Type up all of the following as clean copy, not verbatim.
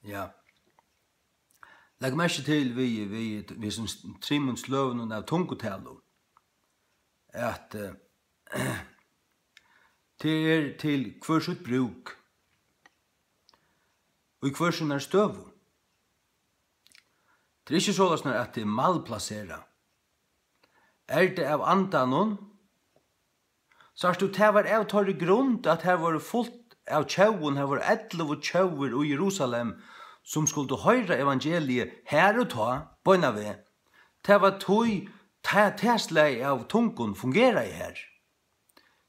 Ja. Legg mest til vi som Trimunds løven av tungotalo. At det til hver sitt bruk. Og i hver sin støv. Det ikke sånn at det malplassera. Det av andanon, så du det var av torre grunn at her var fullt av tjauen, her var 11 tjauer i Jerusalem, som skulle høyre evangeliet her og ta, bøyna ved. Det var tog testlei av tungun fungerar i her.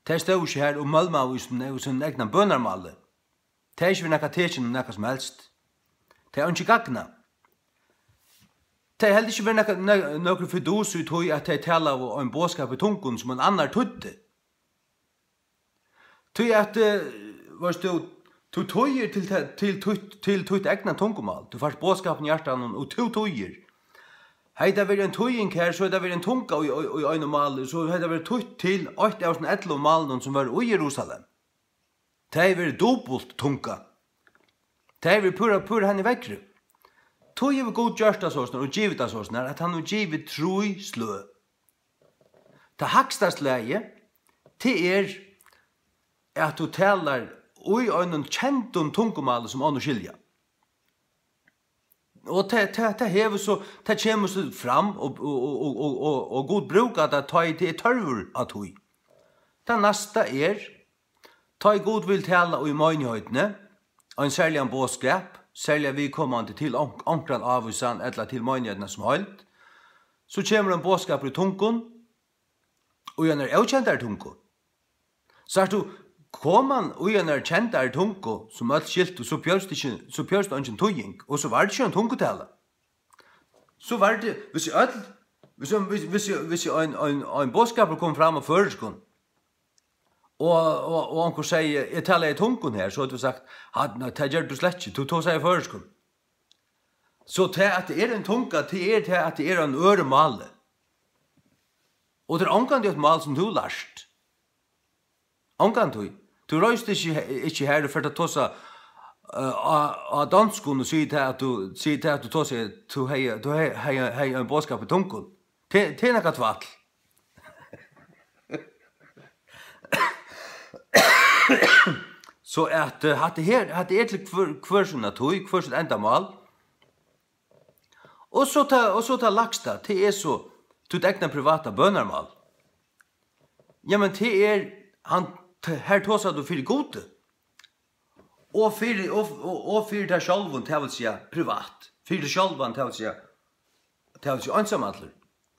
Det stod ikke her og mølma av sin egna bønarmalle. Det ikke vi nekka tekjen nekka som helst. Det ikke gagna. Det heller ikke vært noen fidus ut i at de taler av en bådskap i tungun som en annar tudde. Tog at du tøyer til tutt egna tungumal. Du fars bådskapen i hjertan og to tøyer. Hei det vært en tøying her, så det vært en tunga i øyne mal, så hei det vært tutt til 8.11 malen som var i Jerusalem. Det er vært dobbelt tunga. Det er vært pura henne vekkru. Tog er god gjørsta såsner og givet av såsner at han har givet troi slø. Det haksta slæge til at du talar ui øynen kjentum tungumale som ånd og skilja. Og det hever så, det kommer så fram og god bruk at det tar til tørver av tog. Det neste ta i god vil tala ui møgnhøytene, og en særlig en bådskap, særlig vi kommer til ankran avvisan eller til møgnhøytene som holdt, så kommer en bådskap i tungun, og en avkjentar tungun. Så du, man og en kjentar tungu som alt skilt, og så pjørst det ikke en tøying, og så var det ikke en tungutale. Så var det, hvis en bådskap kom fram av føreskund, og anker sier, jeg taler i tungun her, så hadde vi sagt, det gjør du slett ikke, du tog seg i føreskund. Så til at det en tunga, til at det en øremale. Og det omkant et mal som du lærst. Omkant du. Du røyste ikke her for å ta seg av danskun og sier til at du tar seg du har en bådskap i tungun. Det nekka tvall. Så at det til hver sin tog, hver sin endamal. Og så ta laksta, det så til egna privata bønarmal. Ja, men det her tås du fyrir gode. Og fyrir det sjálvun, det vil sija privat. Fyrir det sjálvan, det vil sija ansamadler.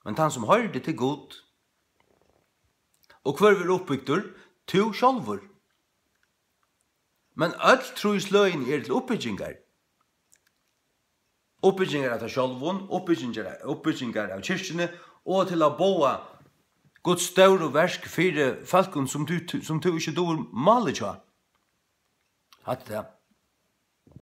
Men han som har det til god. Og hver vil oppbygdur, to sjálvur. Men alt troisløgin til oppbyggingar. Oppbyggingar av sjálvun, oppbyggingar av kyrkjene, og til å boa Guds større versk fyrir falkun som du ikke doer maler tja. Hatt det.